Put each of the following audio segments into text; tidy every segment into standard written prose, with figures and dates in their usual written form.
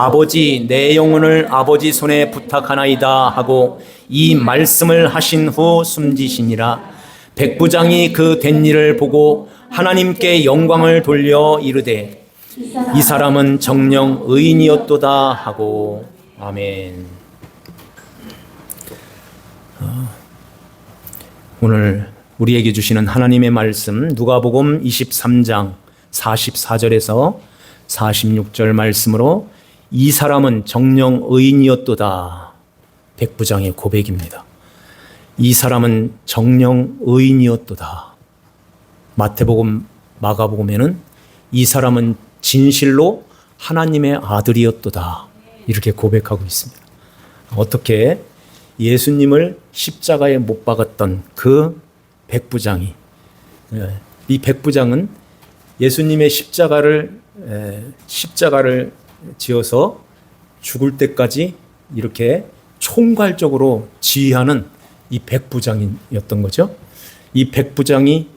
아버지, 내 영혼을 아버지 손에 부탁하나이다 하고 이 말씀을 하신 후 숨지시니라. 백부장이 그 된 일을 보고 하나님께 영광을 돌려 이르되 이 사람은 정녕 의인이었도다 하고. 아멘. 오늘 우리에게 주시는 하나님의 말씀, 누가복음 23장 44절에서 46절 말씀으로 이 사람은 정녕 의인이었도다. 백부장의 고백입니다. 이 사람은 정녕 의인이었도다. 마태복음, 마가복음에는 이 사람은 진실로 하나님의 아들이었도다. 이렇게 고백하고 있습니다. 어떻게 예수님을 십자가에 못 박았던 그 백부장이, 이 백부장은 예수님의 십자가를 지어서 죽을 때까지 이렇게 총괄적으로 지휘하는 이 백부장이었던 거죠. 이 백부장이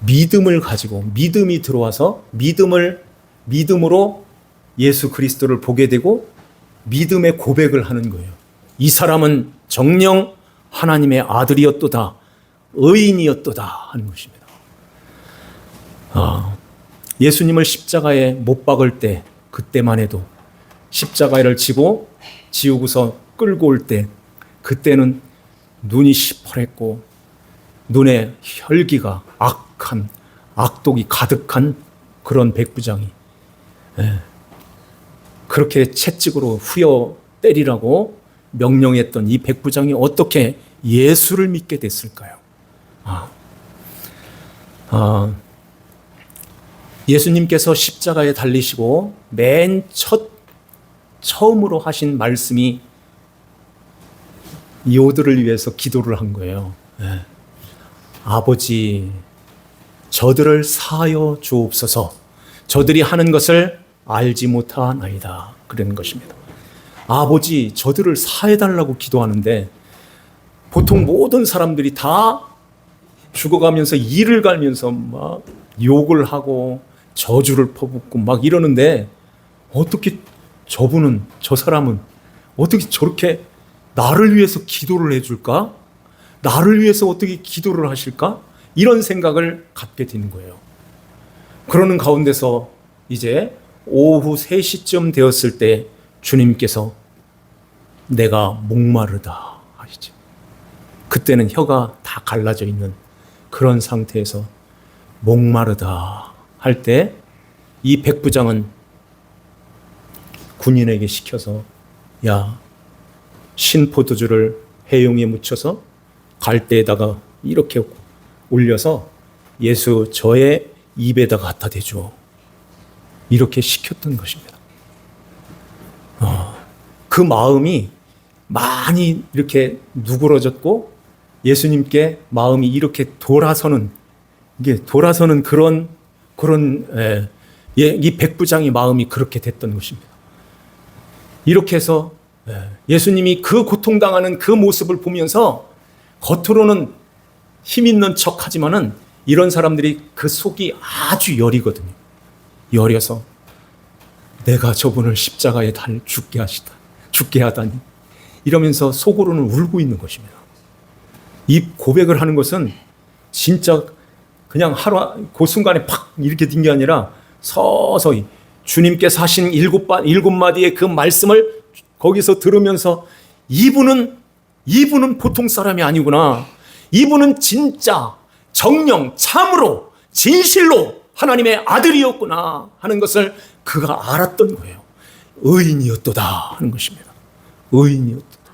믿음을 가지고, 믿음이 들어와서 믿음으로 예수 그리스도를 보게 되고 믿음의 고백을 하는 거예요. 이 사람은 정녕 하나님의 아들이었도다, 의인이었도다 하는 것입니다. 예수님을 십자가에 못 박을 때, 그때만 해도 십자가를 지우고서 끌고 올 때, 그때는 눈이 시퍼랬고 눈에 혈기가 악독이 가득한 그런 백부장이 그렇게 채찍으로 후여 때리라고 명령했던 이 백부장이 어떻게 예수를 믿게 됐을까요? 예수님께서 십자가에 달리시고 맨 처음으로 하신 말씀이 이들을 위해서 기도를 한 거예요. 아버지, 저들을 사하여 주옵소서. 저들이 하는 것을 알지 못하나이다. 그런 것입니다. 아버지, 저들을 사해달라고 기도하는데 보통 모든 사람들이 다 죽어가면서 이를 갈면서 막 욕을 하고 저주를 퍼붓고 막 이러는데 어떻게 저 사람은 어떻게 저렇게 나를 위해서 기도를 해줄까? 나를 위해서 어떻게 기도를 하실까? 이런 생각을 갖게 되는 거예요. 그러는 가운데서 이제 오후 3시쯤 되었을 때 주님께서 내가 목마르다 하시죠. 그때는 혀가 다 갈라져 있는 그런 상태에서 목마르다 할 때 이 백부장은 군인에게 시켜서 신포도주를 해용에 묻혀서 갈대에다가 이렇게 올려서 예수 저의 입에다 갖다 대줘. 이렇게 시켰던 것입니다. 그 마음이 많이 이렇게 누그러졌고 예수님께 마음이 이렇게 돌아서는 이 백부장의 마음이 그렇게 됐던 것입니다. 이렇게 해서 예수님이 그 고통당하는 그 모습을 보면서 겉으로는 힘 있는 척 하지만은 이런 사람들이 그 속이 아주 여리거든요. 여려서 내가 저분을 십자가에 죽게 하다니 이러면서 속으로는 울고 있는 것입니다. 이 고백을 하는 것은 진짜 그냥 그 순간에 팍 이렇게 된 게 아니라 서서히 주님께서 하신 일곱 마디의 그 말씀을 거기서 들으면서 이분은 보통 사람이 아니구나. 이분은 진짜 정령 참으로 진실로 하나님의 아들이었구나 하는 것을 그가 알았던 거예요. 의인이었도다 하는 것입니다. 의인이었도다.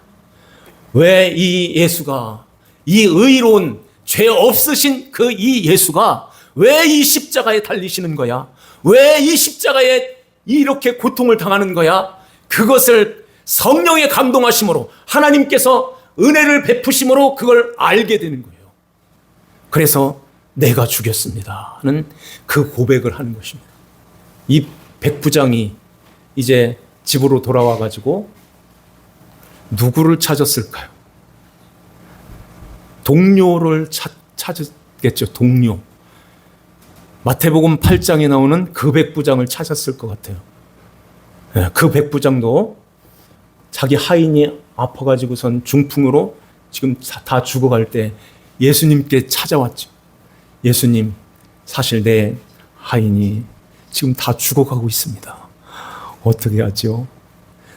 왜 이 예수가, 이 의로운 죄 없으신 그 이 예수가 왜 이 십자가에 달리시는 거야? 왜 이 십자가에 이렇게 고통을 당하는 거야? 그것을 성령의 감동하심으로 하나님께서 은혜를 베푸심으로 그걸 알게 되는 거예요. 그래서 내가 죽였습니다 하는 그 고백을 하는 것입니다. 이 백부장이 이제 집으로 돌아와 가지고 누구를 찾았을까요? 동료를 찾았겠죠. 동료. 마태복음 8장에 나오는 그 백부장을 찾았을 것 같아요. 그 백부장도 자기 하인이 아파가지고선 중풍으로 지금 다 죽어갈 때 예수님께 찾아왔죠. 예수님, 사실 내 하인이 지금 다 죽어가고 있습니다. 어떻게 하죠?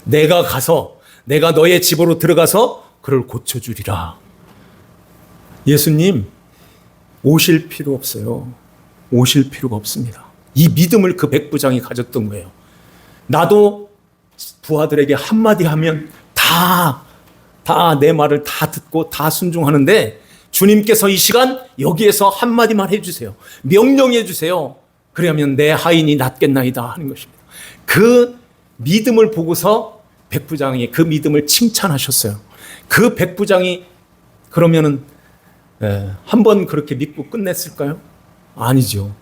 내가 너의 집으로 들어가서 그를 고쳐주리라. 예수님, 오실 필요 없어요. 오실 필요가 없습니다. 이 믿음을 그 백부장이 가졌던 거예요. 나도 부하들에게 한마디 하면 다 내 말을 다 듣고 다 순종하는데 주님께서 이 시간 여기에서 한마디만 해주세요. 명령해 주세요. 그러면 내 하인이 낫겠나이다 하는 것입니다. 그 믿음을 보고서 백부장이 그 믿음을 칭찬하셨어요. 그 백부장이 그러면은 한 번 그렇게 믿고 끝냈을까요? 아니죠.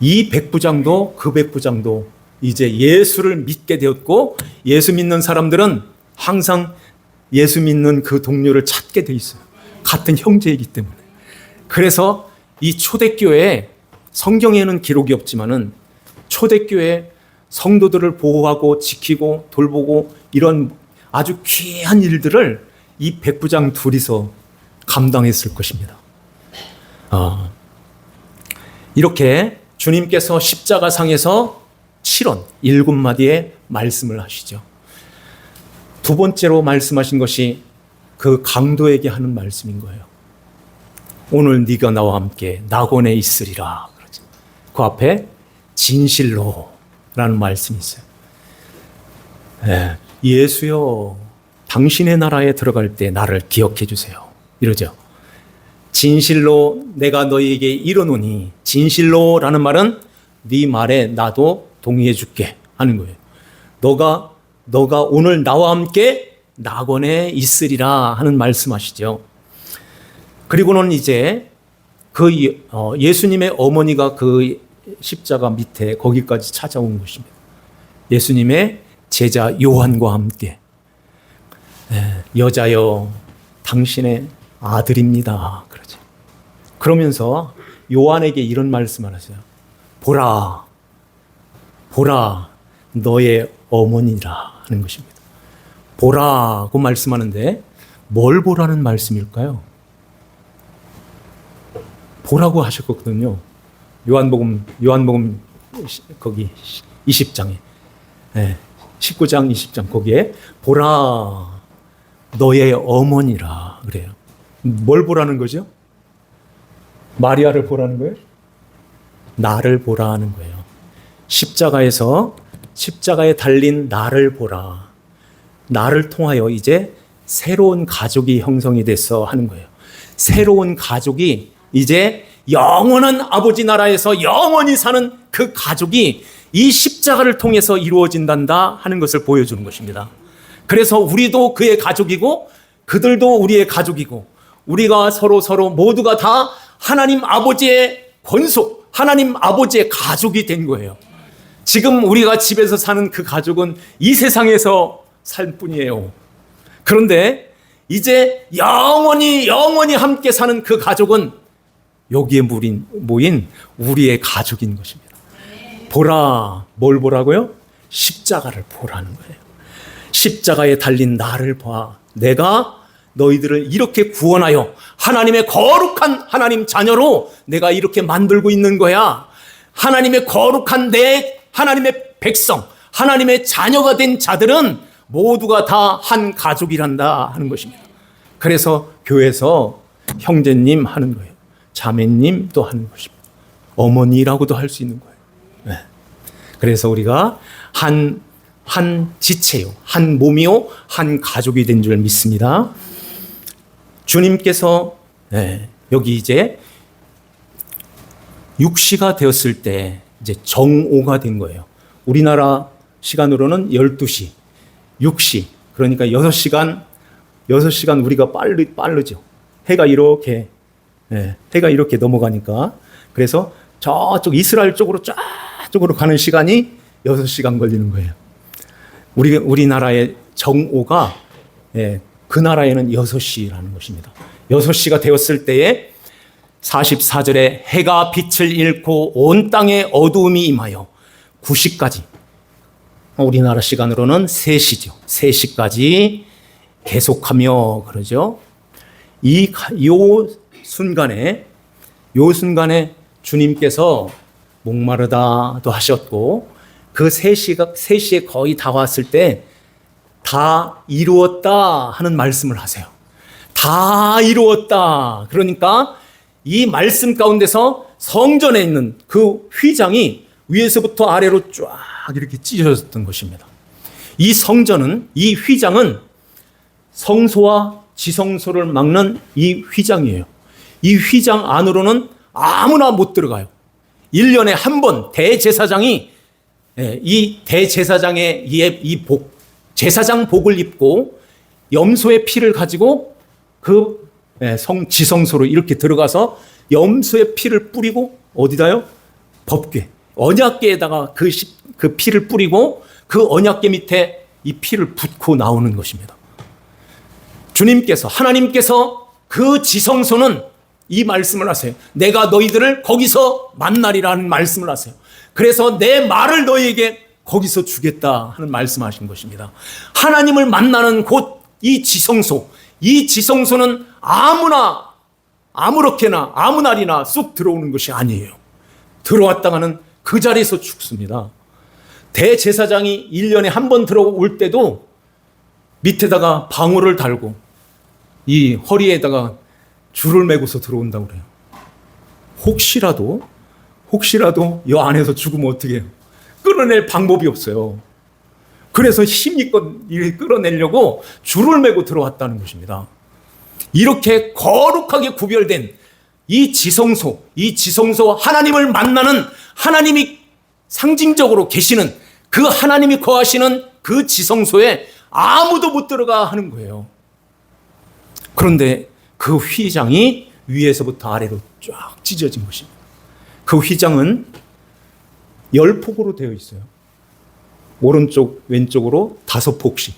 이 백부장도 그 백부장도 이제 예수를 믿게 되었고, 예수 믿는 사람들은 항상 예수 믿는 그 동료를 찾게 돼 있어요. 같은 형제이기 때문에. 그래서 이 초대교회에 성경에는 기록이 없지만은 초대교회 성도들을 보호하고 지키고 돌보고 이런 아주 귀한 일들을 이 백부장 둘이서 감당했을 것입니다. 이렇게 주님께서 십자가상에서 7마디의 말씀을 하시죠. 두 번째로 말씀하신 것이 그 강도에게 하는 말씀인 거예요. 오늘 네가 나와 함께 낙원에 있으리라. 그 앞에 진실로라는 말씀이 있어요. 예수여, 당신의 나라에 들어갈 때 나를 기억해 주세요. 이러죠. 진실로 내가 너희에게 이르노니, 진실로라는 말은 네 말에 나도 동의해 줄게 하는 거예요. 너가 오늘 나와 함께 낙원에 있으리라 하는 말씀하시죠. 그리고는 이제 그 예수님의 어머니가 그 십자가 밑에 거기까지 찾아온 것입니다. 예수님의 제자 요한과 함께 여자여 당신의 아들입니다. 그러죠. 그러면서 요한에게 이런 말씀을 하세요. 보라 너의 어머니라 하는 것입니다. 보라고 말씀하는데 뭘 보라는 말씀일까요? 보라고 하셨거든요. 요한복음 거기 20장에 19장 20장 거기에 보라 너의 어머니라 그래요. 뭘 보라는 거죠? 마리아를 보라는 거예요? 나를 보라는 거예요. 십자가에 달린 나를 보라. 나를 통하여 이제 새로운 가족이 형성이 돼서 하는 거예요. 새로운 가족이 이제 영원한 아버지 나라에서 영원히 사는 그 가족이 이 십자가를 통해서 이루어진단다 하는 것을 보여주는 것입니다. 그래서 우리도 그의 가족이고 그들도 우리의 가족이고 우리가 서로 모두가 다 하나님 아버지의 권속, 하나님 아버지의 가족이 된 거예요. 지금 우리가 집에서 사는 그 가족은 이 세상에서 살 뿐이에요. 그런데 이제 영원히 함께 사는 그 가족은 여기에 모인 우리의 가족인 것입니다. 보라, 뭘 보라고요? 십자가를 보라는 거예요. 십자가에 달린 나를 봐. 내가 너희들을 이렇게 구원하여 하나님의 거룩한 하나님 자녀로 내가 이렇게 만들고 있는 거야. 하나님의 거룩한 하나님의 백성, 하나님의 자녀가 된 자들은 모두가 다 한 가족이란다 하는 것입니다. 그래서 교회에서 형제님 하는 거예요. 자매님도 하는 것입니다. 어머니라고도 할 수 있는 거예요. 네. 그래서 우리가 한 지체요, 한 몸이요, 한 가족이 된 줄 믿습니다. 주님께서 여기 이제 육시가 되었을 때 이제 정오가 된 거예요. 우리나라 시간으로는 12시, 6시, 그러니까 6시간 우리가 빠르죠. 해가 이렇게 넘어가니까. 그래서 저쪽 이스라엘 쪽으로 가는 시간이 6시간 걸리는 거예요. 우리나라의 정오가 그 나라에는 6시라는 것입니다. 6시가 되었을 때에 44절에 해가 빛을 잃고 온 땅에 어두움이 임하여 9시까지 우리나라 시간으로는 3시죠. 3시까지 계속하며 그러죠. 요 순간에 주님께서 목마르다도 하셨고 그 3시에 거의 다 왔을 때 다 이루었다 하는 말씀을 하세요. 다 이루었다. 그러니까 이 말씀 가운데서 성전에 있는 그 휘장이 위에서부터 아래로 쫙 이렇게 찢어졌던 것입니다. 이 성전은, 이 휘장은 성소와 지성소를 막는 이 휘장이에요. 이 휘장 안으로는 아무나 못 들어가요. 1년에 한 번 대제사장이 이 대제사장의 이 제사장 복을 입고 염소의 피를 가지고 그 지성소로 이렇게 들어가서 염소의 피를 뿌리고 어디다요? 법궤, 언약궤에다가 그 피를 뿌리고 그 언약궤 밑에 이 피를 붓고 나오는 것입니다. 하나님께서 그 지성소는 이 말씀을 하세요. 내가 너희들을 거기서 만나리라는 말씀을 하세요. 그래서 내 말을 너희에게 거기서 주겠다 하는 말씀하신 것입니다. 하나님을 만나는 곳 이 지성소는 아무렇게나 아무 날이나 쑥 들어오는 것이 아니에요. 들어왔다가는 그 자리에서 죽습니다. 대제사장이 1년에 한 번 들어올 때도 밑에다가 방울을 달고 이 허리에다가 줄을 매고서 들어온다고 그래요. 혹시라도 이 안에서 죽으면 어떻게 해요? 끌어낼 방법이 없어요. 그래서 힘있고 끌어내려고 줄을 매고 들어왔다는 것입니다. 이렇게 거룩하게 구별된 이 지성소 하나님을 만나는, 하나님이 상징적으로 계시는 그 하나님이 거하시는 그 지성소에 아무도 못 들어가 하는 거예요. 그런데 그 휘장이 위에서부터 아래로 쫙 찢어진 것입니다. 그 휘장은 10폭으로 되어 있어요. 오른쪽 왼쪽으로 5폭씩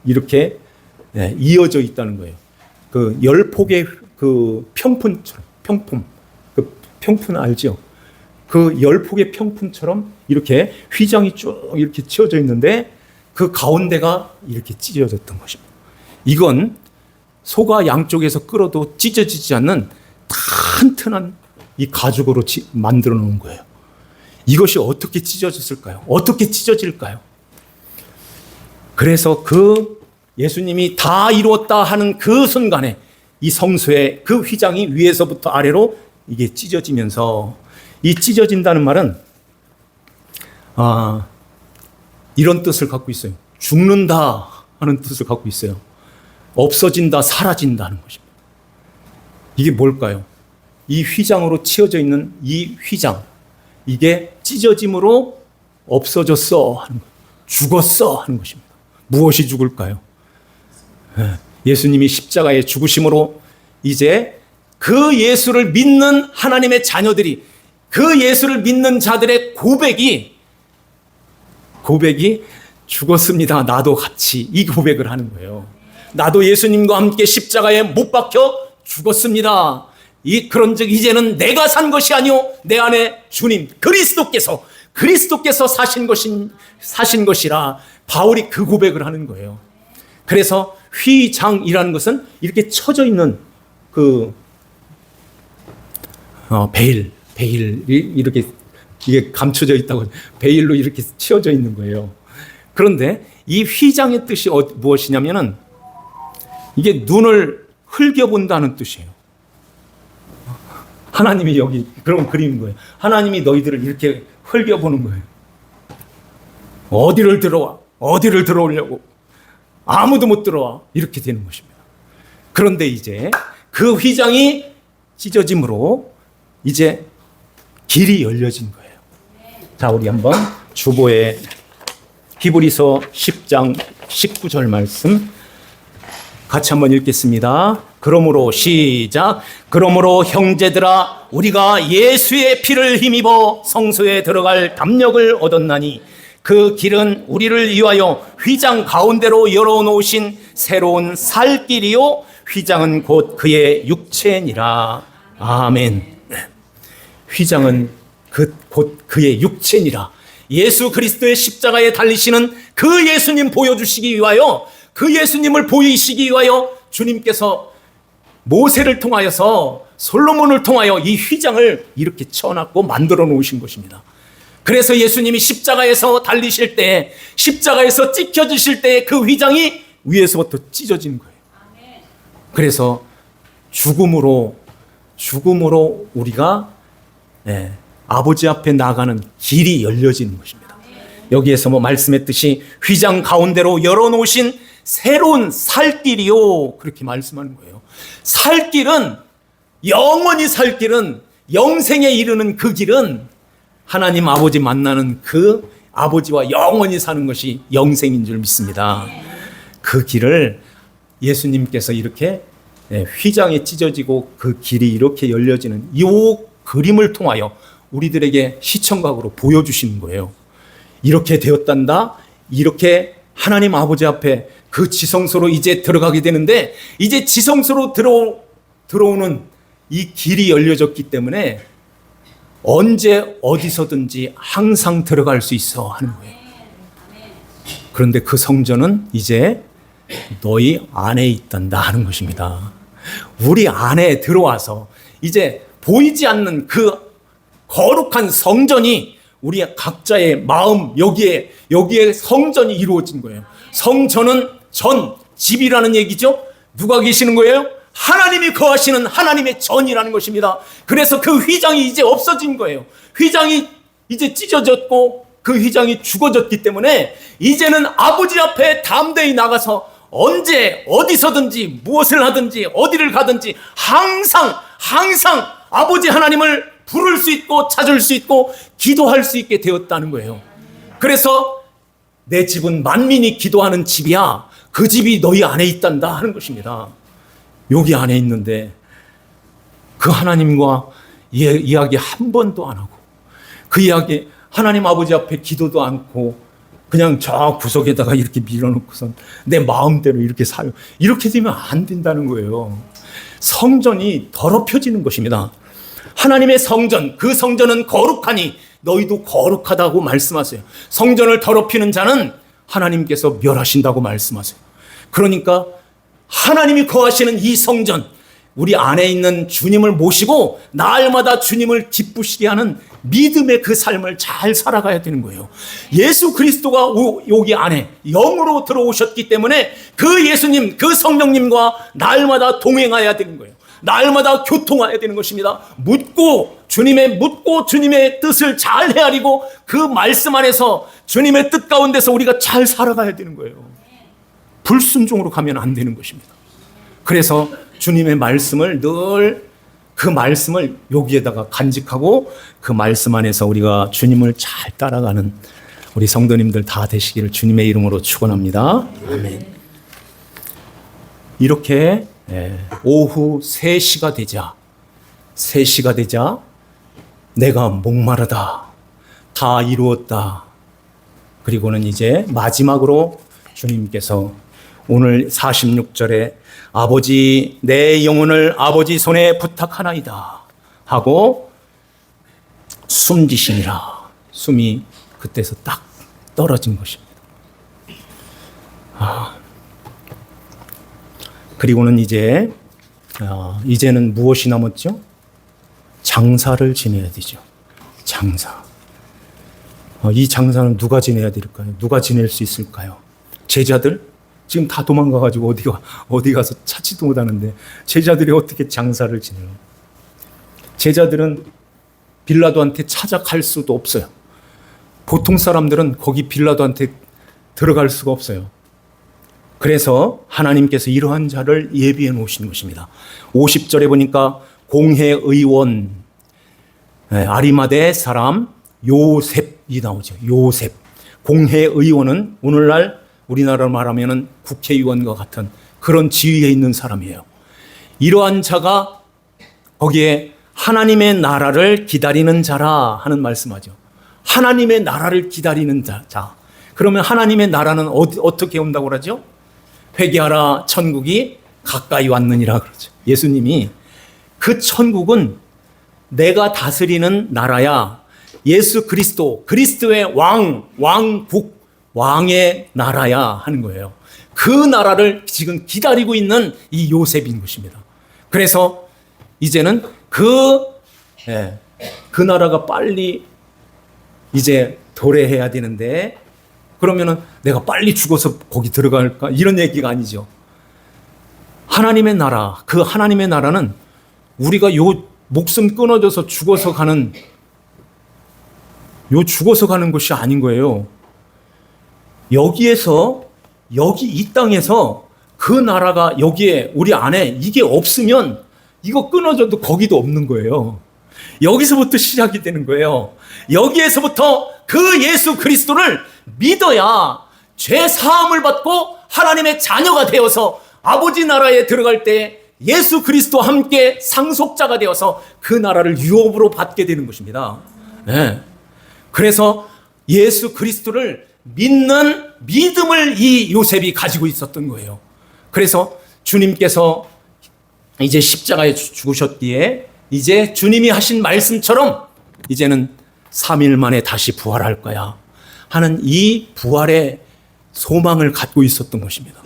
이렇게 이어져 있다는 거예요. 그 10폭의 그 평푼처럼, 평푼 알죠? 그 10폭의 평푼처럼 이렇게 휘장이 쭉 이렇게 치어져 있는데 그 가운데가 이렇게 찢어졌던 것입니다. 이건 소가 양쪽에서 끌어도 찢어지지 않는 튼튼한 이 가죽으로 만들어 놓은 거예요. 이것이 어떻게 찢어졌을까요? 어떻게 찢어질까요? 그래서 그 예수님이 다 이루었다 하는 그 순간에 이 성소의 그 휘장이 위에서부터 아래로 이게 찢어지면서, 이 찢어진다는 말은 이런 뜻을 갖고 있어요. 죽는다 하는 뜻을 갖고 있어요. 없어진다, 사라진다는 것입니다. 이게 뭘까요? 이 휘장으로 치어져 있는 이 휘장, 이게 찢어짐으로 없어졌어 하는 거예요. 죽었어 하는 것입니다. 무엇이 죽을까요? 예수님이 십자가에 죽으심으로 이제 그 예수를 믿는 하나님의 자녀들이, 그 예수를 믿는 자들의 고백이 죽었습니다. 나도 같이 이 고백을 하는 거예요. 나도 예수님과 함께 십자가에 못 박혀 죽었습니다. 그런즉 이제는 내가 산 것이 아니요 내 안에 주님 그리스도께서 사신 것이라 바울이 그 고백을 하는 거예요. 그래서 휘장이라는 것은 이렇게 쳐져 있는 그 베일이 이렇게 이게 감춰져 있다고, 베일로 이렇게 치어져 있는 거예요. 그런데 이 휘장의 뜻이 무엇이냐면은 이게 눈을 흘겨본다는 뜻이에요. 하나님이 여기 그런 그림인 거예요. 하나님이 너희들을 이렇게 흘겨보는 거예요. 어디를 들어오려고 아무도 못 들어와, 이렇게 되는 것입니다. 그런데 이제 그 휘장이 찢어짐으로 이제 길이 열려진 거예요. 자, 우리 한번 주보에 히브리서 10장 19절 말씀 같이 한번 읽겠습니다. 그러므로 시작. 그러므로 형제들아 우리가 예수의 피를 힘입어 성소에 들어갈 담력을 얻었나니 그 길은 우리를 위하여 휘장 가운데로 열어놓으신 새로운 살 길이요 휘장은 곧 그의 육체니라. 아멘. 휘장은 곧 그의 육체니라. 예수 그리스도의 십자가에 달리시는 그 예수님 보여주시기 위하여, 그 예수님을 보이시기 위하여 주님께서 모세를 통하여서, 솔로몬을 통하여 이 휘장을 이렇게 쳐놨고 만들어 놓으신 것입니다. 그래서 예수님이 십자가에서 달리실 때, 십자가에서 찍혀지실 때 그 휘장이 위에서부터 찢어진 거예요. 그래서 죽음으로 우리가 아버지 앞에 나가는 길이 열려지는 것입니다. 여기에서 말씀했듯이 휘장 가운데로 열어놓으신 새로운 살 길이요, 그렇게 말씀하는 거예요. 살 길은, 영원히 살 길은, 영생에 이르는 그 길은 하나님 아버지 만나는 그 아버지와 영원히 사는 것이 영생인 줄 믿습니다. 그 길을 예수님께서 이렇게 휘장에 찢어지고 그 길이 이렇게 열려지는 이 그림을 통하여 우리들에게 시청각으로 보여주시는 거예요. 이렇게 되었단다. 이렇게 하나님 아버지 앞에 그 지성소로 이제 들어가게 되는데, 이제 지성소로 들어오는 이 길이 열려졌기 때문에 언제 어디서든지 항상 들어갈 수 있어 하는 거예요. 그런데 그 성전은 이제 너희 안에 있단다 하는 것입니다. 우리 안에 들어와서 이제 보이지 않는 그 거룩한 성전이 우리 각자의 마음, 여기에 성전이 이루어진 거예요. 성전은 집이라는 얘기죠. 누가 계시는 거예요? 하나님이 거하시는 하나님의 전이라는 것입니다. 그래서 그 휘장이 이제 없어진 거예요. 휘장이 이제 찢어졌고 그 휘장이 죽어졌기 때문에 이제는 아버지 앞에 담대히 나가서 언제 어디서든지 무엇을 하든지 어디를 가든지 항상 아버지 하나님을 부를 수 있고 찾을 수 있고 기도할 수 있게 되었다는 거예요. 그래서 내 집은 만민이 기도하는 집이야. 그 집이 너희 안에 있단다 하는 것입니다. 여기 안에 있는데 그 하나님과 이야기 한 번도 안 하고, 그 이야기 하나님 아버지 앞에 기도도 않고 그냥 저 구석에다가 이렇게 밀어놓고선 내 마음대로 이렇게 살요. 이렇게 되면 안 된다는 거예요. 성전이 더럽혀지는 것입니다. 하나님의 성전, 그 성전은 거룩하니 너희도 거룩하다고 말씀하세요. 성전을 더럽히는 자는 하나님께서 멸하신다고 말씀하세요. 그러니까 하나님이 거하시는 이 성전, 우리 안에 있는 주님을 모시고 날마다 주님을 기쁘시게 하는 믿음의 그 삶을 잘 살아가야 되는 거예요. 예수 그리스도가 여기 안에 영으로 들어오셨기 때문에 그 예수님, 그 성령님과 날마다 동행해야 되는 거예요. 날마다 교통해야 되는 것입니다. 묻고 주님의 뜻을 잘 헤아리고 그 말씀 안에서 주님의 뜻 가운데서 우리가 잘 살아가야 되는 거예요. 불순종으로 가면 안 되는 것입니다. 그래서 주님의 말씀을 늘 그 말씀을 여기에다가 간직하고 그 말씀 안에서 우리가 주님을 잘 따라가는 우리 성도님들 다 되시기를 주님의 이름으로 축원합니다. 아멘. 이렇게 오후 3시가 되자 내가 목마르다, 다 이루었다. 그리고는 이제 마지막으로 주님께서 오늘 46절에 아버지, 내 영혼을 아버지 손에 부탁하나이다 하고 숨지시니라. 숨이 그때서 딱 떨어진 것입니다. 그리고는 이제는 무엇이 남았죠? 장사를 지내야 되죠. 장사. 이 장사는 누가 지내야 될까요? 누가 지낼 수 있을까요? 제자들? 지금 다 도망가가지고 어디 가서 찾지도 못하는데 제자들이 어떻게 장사를 지내요? 제자들은 빌라도한테 찾아갈 수도 없어요. 보통 사람들은 거기 빌라도한테 들어갈 수가 없어요. 그래서 하나님께서 이러한 자를 예비해 놓으신 것입니다. 50절에 보니까 공회의원, 아리마대 사람 요셉이 나오죠. 요셉. 공회의원은 오늘날 우리나라로 말하면 국회의원과 같은 그런 지위에 있는 사람이에요. 이러한 자가 거기에 하나님의 나라를 기다리는 자라 하는 말씀하죠. 하나님의 나라를 기다리는 자. 그러면 하나님의 나라는 어떻게 온다고 그러죠? 회개하라, 천국이 가까이 왔느니라 그러죠. 예수님이 그 천국은 내가 다스리는 나라야. 예수 그리스도, 그리스도의 왕국, 왕의 나라야 하는 거예요. 그 나라를 지금 기다리고 있는 이 요셉인 것입니다. 그래서 이제는 그 나라가 빨리 이제 도래해야 되는데, 그러면은 내가 빨리 죽어서 거기 들어갈까? 이런 얘기가 아니죠. 하나님의 나라, 그 하나님의 나라는 우리가 요 목숨 끊어져서 죽어서 가는 것이 아닌 거예요. 여기 이 땅에서 그 나라가 여기에 우리 안에 이게 없으면 이거 끊어져도 거기도 없는 거예요. 여기서부터 시작이 되는 거예요. 여기에서부터 그 예수 그리스도를 믿어야 죄 사함을 받고 하나님의 자녀가 되어서 아버지 나라에 들어갈 때 예수 그리스도와 함께 상속자가 되어서 그 나라를 유업으로 받게 되는 것입니다. 네. 그래서 예수 그리스도를 믿는 믿음을 이 요셉이 가지고 있었던 거예요. 그래서 주님께서 이제 십자가에 죽으셨기에 이제 주님이 하신 말씀처럼 이제는 3일 만에 다시 부활할 거야 하는 이 부활의 소망을 갖고 있었던 것입니다.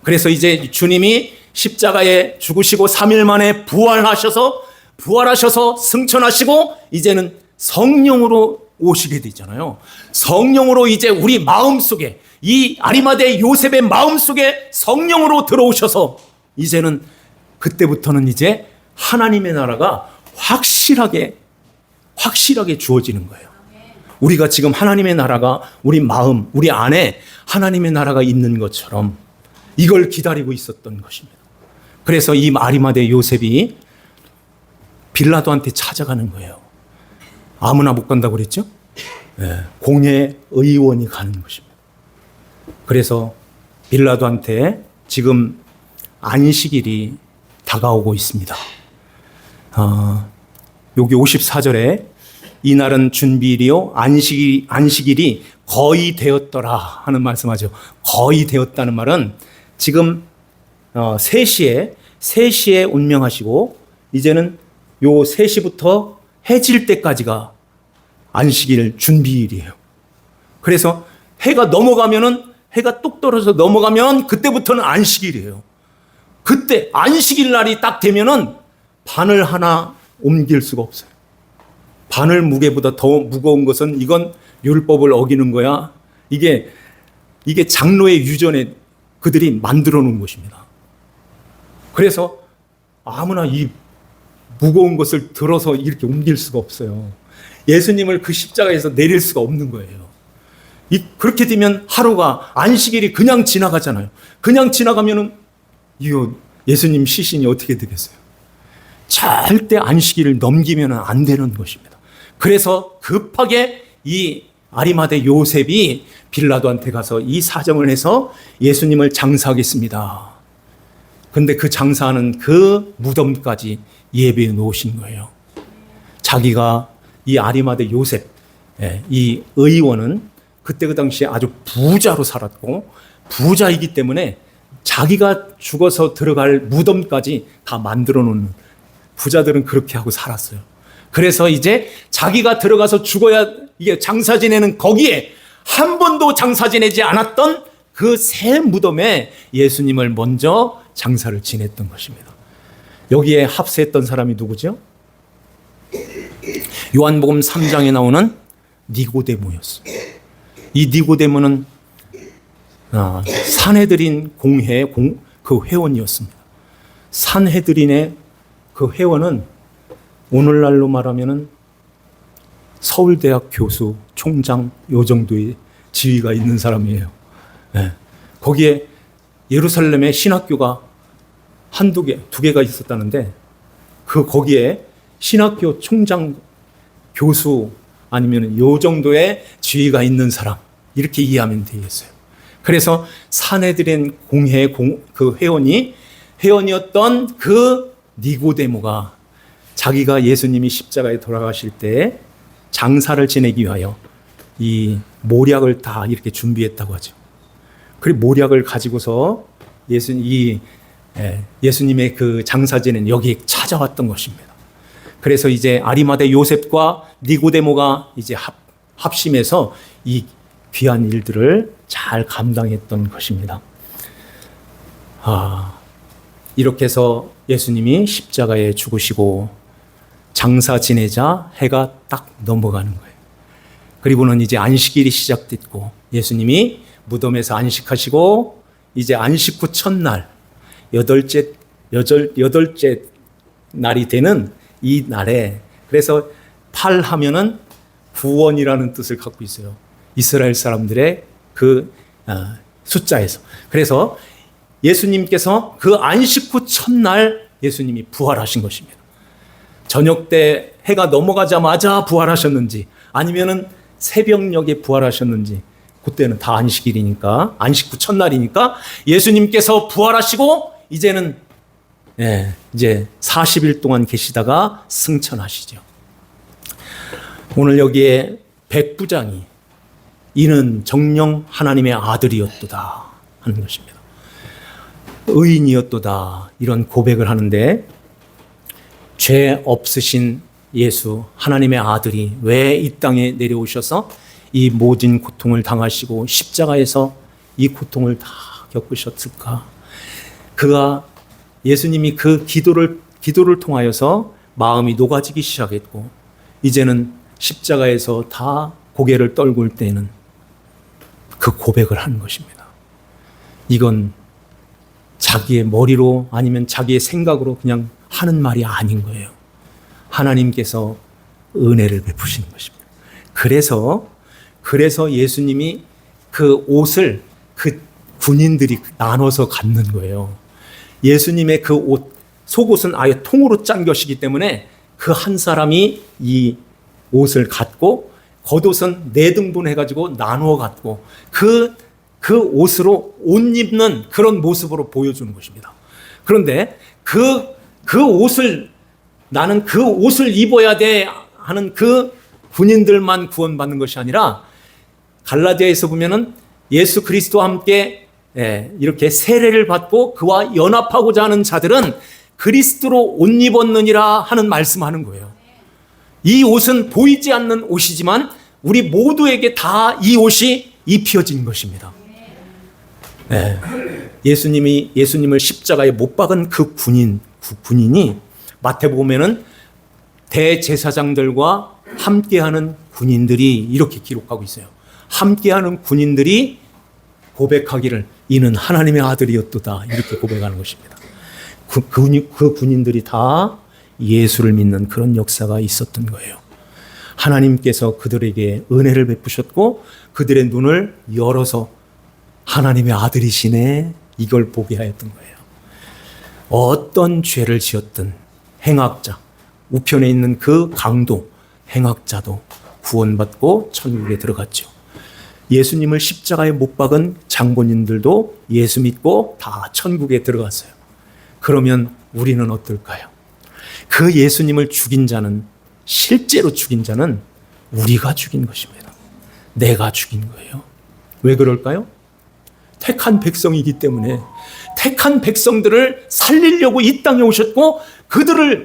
그래서 이제 주님이 십자가에 죽으시고 3일 만에 부활하셔서 승천하시고 이제는 성령으로 오시게 되잖아요. 성령으로 이제 우리 마음속에, 이 아리마대 요셉의 마음속에 성령으로 들어오셔서 이제는 그때부터는 이제 하나님의 나라가 확실하게 주어지는 거예요. 우리가 지금 하나님의 나라가 우리 마음, 우리 안에 하나님의 나라가 있는 것처럼 이걸 기다리고 있었던 것입니다. 그래서 이 아리마대 요셉이 빌라도한테 찾아가는 거예요. 아무나 못 간다고 그랬죠? 네, 공회 의원이 가는 것입니다. 그래서 빌라도한테 지금 안식일이 다가오고 있습니다. 여기 54절에 이날은 준비일이요 안식일이 거의 되었더라 하는 말씀하죠. 거의 되었다는 말은 지금 3시에 운명하시고 이제는 요 3시부터 해질 때까지가 안식일 준비일이에요. 그래서 해가 뚝 떨어져 넘어가면 그때부터는 안식일이에요. 그때 안식일 날이 딱 되면은 바늘 하나 옮길 수가 없어요. 바늘 무게보다 더 무거운 것은 이건 율법을 어기는 거야. 이게 장로의 유전에 그들이 만들어 놓은 것입니다. 그래서 아무나 이 무거운 것을 들어서 이렇게 옮길 수가 없어요. 예수님을 그 십자가에서 내릴 수가 없는 거예요. 그렇게 되면 하루가 안식일이 그냥 지나가잖아요. 그냥 지나가면은 이거 예수님 시신이 어떻게 되겠어요? 절대 안식일을 넘기면 안 되는 것입니다. 그래서 급하게 이 아리마대 요셉이 빌라도한테 가서 이 사정을 해서 예수님을 장사하겠습니다. 근데 그 장사하는 그 무덤까지 예배해 놓으신 거예요. 자기가 이 아리마대 요셉, 이 의원은 그때 그 당시에 아주 부자로 살았고 부자이기 때문에 자기가 죽어서 들어갈 무덤까지 다 만들어 놓는, 부자들은 그렇게 하고 살았어요. 그래서 이제 자기가 들어가서 죽어야 이게 장사 지내는 거기에 한 번도 장사 지내지 않았던 그 새 무덤에 예수님을 먼저 장사를 지냈던 것입니다. 여기에 합세했던 사람이 누구죠? 요한복음 3장에 나오는 니고데모였습니다. 이 니고데모는 산헤드린 공회의 그 회원이었습니다. 산헤드린의 그 회원은 오늘날로 말하면은 서울대학 교수, 총장 요 정도의 지위가 있는 사람이에요. 네. 거기에 예루살렘에 신학교가 두 개가 있었다는데 거기에 신학교 총장, 교수 아니면 요 정도의 지위가 있는 사람, 이렇게 이해하면 되겠어요. 그래서 산헤드린 공회의 그 회원이었던 그 니고데모가 자기가 예수님이 십자가에 돌아가실 때 장사를 지내기 위하여 이 모략을 다 이렇게 준비했다고 하죠. 그리고 모략을 가지고서 예수님의 그 장사 지낸 여기에 찾아왔던 것입니다. 그래서 이제 아리마대 요셉과 니고데모가 이제 합심해서 이 귀한 일들을 잘 감당했던 것입니다. 이렇게 해서 예수님이 십자가에 죽으시고 장사 지내자 해가 딱 넘어가는 거예요. 그리고는 이제 안식일이 시작됐고 예수님이 무덤에서 안식하시고 이제 안식 후 첫날 여덟째 날이 되는 이 날에, 그래서 8 하면은 구원이라는 뜻을 갖고 있어요. 이스라엘 사람들의 그 숫자에서. 그래서 예수님께서 그 안식 후 첫날 예수님이 부활하신 것입니다. 저녁 때 해가 넘어가자마자 부활하셨는지 아니면은 새벽녘에 부활하셨는지, 그때는 다 안식일이니까, 안식 후 첫날이니까 예수님께서 부활하시고 이제는 이제 40일 동안 계시다가 승천하시죠. 오늘 여기에 백부장이 이는 정녕 하나님의 아들이었도다 하는 것입니다. 의인이었도다 이런 고백을 하는데, 죄 없으신 예수 하나님의 아들이 왜 이 땅에 내려오셔서 이 모든 고통을 당하시고 십자가에서 이 고통을 다 겪으셨을까? 예수님이 그 기도를 통하여서 마음이 녹아지기 시작했고, 이제는 십자가에서 다 고개를 떨굴 때는 그 고백을 하는 것입니다. 이건 자기의 머리로 아니면 자기의 생각으로 그냥 하는 말이 아닌 거예요. 하나님께서 은혜를 베푸시는 것입니다. 그래서 예수님이 그 옷을 그 군인들이 나눠서 갖는 거예요. 예수님의 그 옷, 속옷은 아예 통으로 짠 것이기 때문에 그 한 사람이 이 옷을 갖고 겉옷은 4등분 해가지고 나누어 갖고 그 옷으로 옷 입는 그런 모습으로 보여주는 것입니다. 그런데 그 옷을, 나는 그 옷을 입어야 돼 하는 그 군인들만 구원받는 것이 아니라, 갈라디아에서 보면은 예수 그리스도와 함께 이렇게 세례를 받고 그와 연합하고자 하는 자들은 그리스도로 옷 입었느니라 하는 말씀하는 거예요. 이 옷은 보이지 않는 옷이지만 우리 모두에게 다 이 옷이 입혀진 것입니다. 예수님을 십자가에 못 박은 그 군인이 마태복음에는 대제사장들과 함께하는 군인들이 이렇게 기록하고 있어요. 함께하는 군인들이 고백하기를 이는 하나님의 아들이었도다 이렇게 고백하는 것입니다. 그 군인들이 다 예수를 믿는 그런 역사가 있었던 거예요. 하나님께서 그들에게 은혜를 베푸셨고 그들의 눈을 열어서 하나님의 아들이시네 이걸 보게 하였던 거예요. 어떤 죄를 지었든 행악자, 우편에 있는 그 강도, 행악자도 구원받고 천국에 들어갔죠. 예수님을 십자가에 못 박은 장본인들도 예수 믿고 다 천국에 들어갔어요. 그러면 우리는 어떨까요? 그 예수님을 죽인 자는, 실제로 죽인 자는 우리가 죽인 것입니다. 내가 죽인 거예요. 왜 그럴까요? 택한 백성이기 때문에, 택한 백성들을 살리려고 이 땅에 오셨고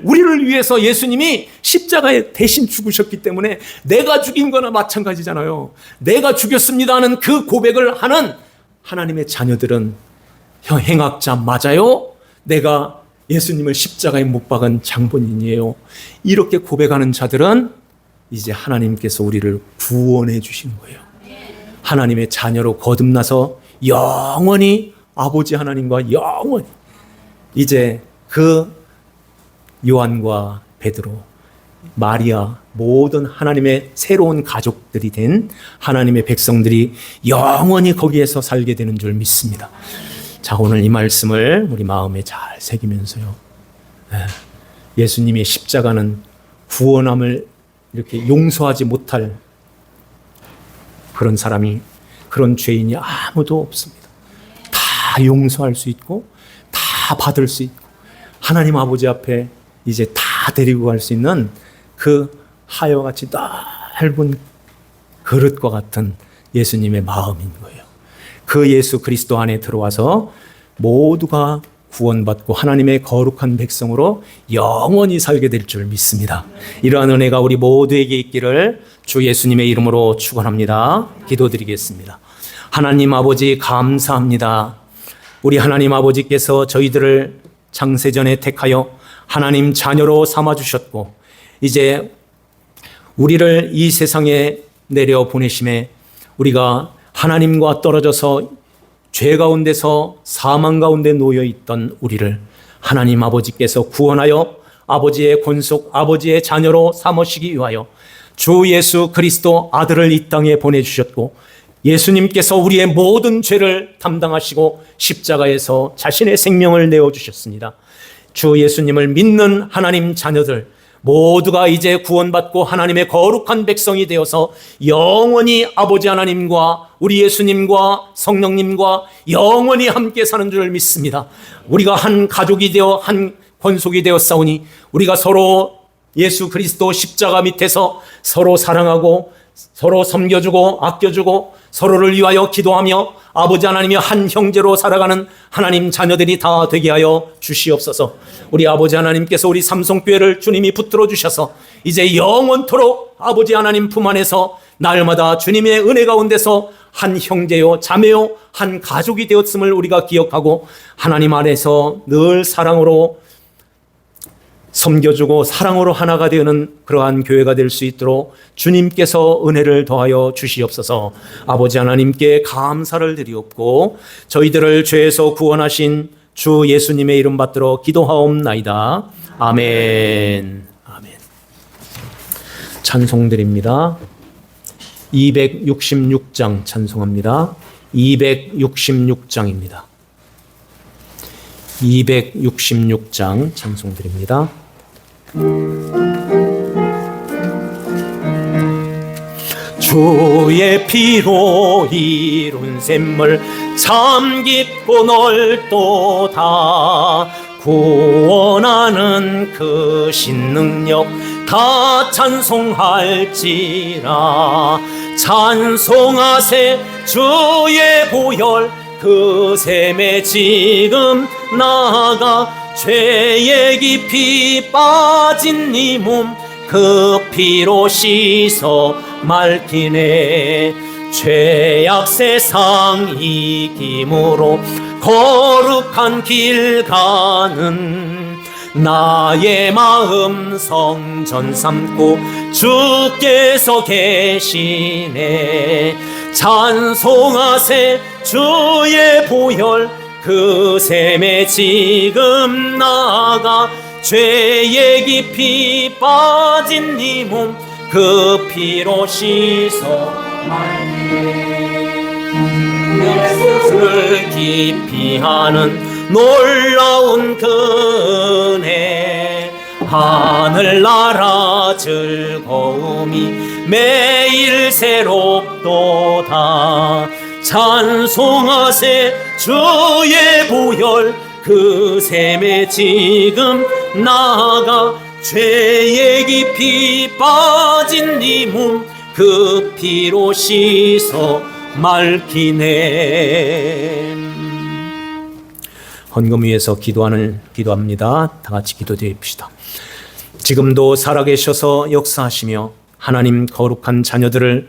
우리를 위해서 예수님이 십자가에 대신 죽으셨기 때문에 내가 죽인 거나 마찬가지잖아요. 내가 죽였습니다 하는 그 고백을 하는 하나님의 자녀들은 행악자 맞아요? 내가 예수님을 십자가에 못 박은 장본인이에요. 이렇게 고백하는 자들은 이제 하나님께서 우리를 구원해 주시는 거예요. 하나님의 자녀로 거듭나서 영원히 아버지 하나님과 영원히, 이제 그 요한과 베드로, 마리아, 모든 하나님의 새로운 가족들이 된 하나님의 백성들이 영원히 거기에서 살게 되는 줄 믿습니다. 자, 오늘 이 말씀을 우리 마음에 잘 새기면서요. 예수님의 십자가는 구원함을 이렇게 용서하지 못할 그런 사람이, 그런 죄인이 아무도 없습니다. 다 용서할 수 있고 다 받을 수 있고 하나님 아버지 앞에 이제 다 데리고 갈 수 있는 그 하여같이 넓은 그릇과 같은 예수님의 마음인 거예요. 그 예수 그리스도 안에 들어와서 모두가 구원받고 하나님의 거룩한 백성으로 영원히 살게 될 줄 믿습니다. 이러한 은혜가 우리 모두에게 있기를 주 예수님의 이름으로 축원합니다. 기도드리겠습니다. 하나님 아버지 감사합니다. 우리 하나님 아버지께서 저희들을 창세전에 택하여 하나님 자녀로 삼아주셨고 이제 우리를 이 세상에 내려 보내심에 우리가 하나님과 떨어져서 죄 가운데서 사망 가운데 놓여 있던 우리를 하나님 아버지께서 구원하여 아버지의 권속, 아버지의 자녀로 삼으시기 위하여 주 예수 그리스도 아들을 이 땅에 보내주셨고 예수님께서 우리의 모든 죄를 담당하시고 십자가에서 자신의 생명을 내어주셨습니다. 주 예수님을 믿는 하나님 자녀들 모두가 이제 구원받고 하나님의 거룩한 백성이 되어서 영원히 아버지 하나님과 우리 예수님과 성령님과 영원히 함께 사는 줄 믿습니다. 우리가 한 가족이 되어 한 권속이 되어 싸우니 우리가 서로 예수 그리스도 십자가 밑에서 서로 사랑하고 서로 섬겨주고 아껴주고 서로를 위하여 기도하며 아버지 하나님이 한 형제로 살아가는 하나님 자녀들이 다 되게 하여 주시옵소서. 우리 아버지 하나님께서 우리 삼성교회를 주님이 붙들어 주셔서 이제 영원토록 아버지 하나님 품 안에서 날마다 주님의 은혜 가운데서 한 형제요 자매요 한 가족이 되었음을 우리가 기억하고 하나님 안에서 늘 사랑으로 섬겨주고 사랑으로 하나가 되는 그러한 교회가 될 수 있도록 주님께서 은혜를 더하여 주시옵소서. 아버지 하나님께 감사를 드리옵고 저희들을 죄에서 구원하신 주 예수님의 이름 받들어 기도하옵나이다. 아멘. 아멘. 찬송드립니다. 266장 찬송합니다. 266장입니다. 266장 찬송드립니다. 주의 피로 이룬 샘물 참 깊고 넓도다. 구원하는 그 신능력 다 찬송할지라. 찬송하세 주의 보혈 그 샘에 지금 나아가 죄에 깊이 빠진 네 몸 그 피로 씻어 맑히네. 죄악 세상 이김으로 거룩한 길 가는 나의 마음 성전 삼고 주께서 계시네. 찬송하세 주의 보혈 그 샘에 지금 나아가 죄에 깊이 빠진 네 몸 그 피로 씻어 내 스스로를 깊이 하는 놀라운 은혜. 하늘나라 즐거움이 매일 새롭도다. 찬송하세 주의 보혈 그 샘에 지금 나아가 죄에 깊이 빠진 네 몸 그 피로 씻어 맑히네. 헌금 위에서 기도합니다. 다 같이 기도드립시다. 지금도 살아계셔서 역사하시며 하나님 거룩한 자녀들을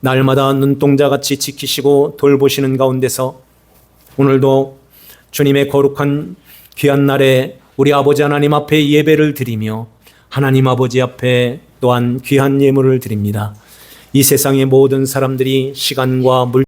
날마다 눈동자같이 지키시고 돌보시는 가운데서 오늘도 주님의 거룩한 귀한 날에 우리 아버지 하나님 앞에 예배를 드리며 하나님 아버지 앞에 또한 귀한 예물을 드립니다. 이 세상의 모든 사람들이 시간과 물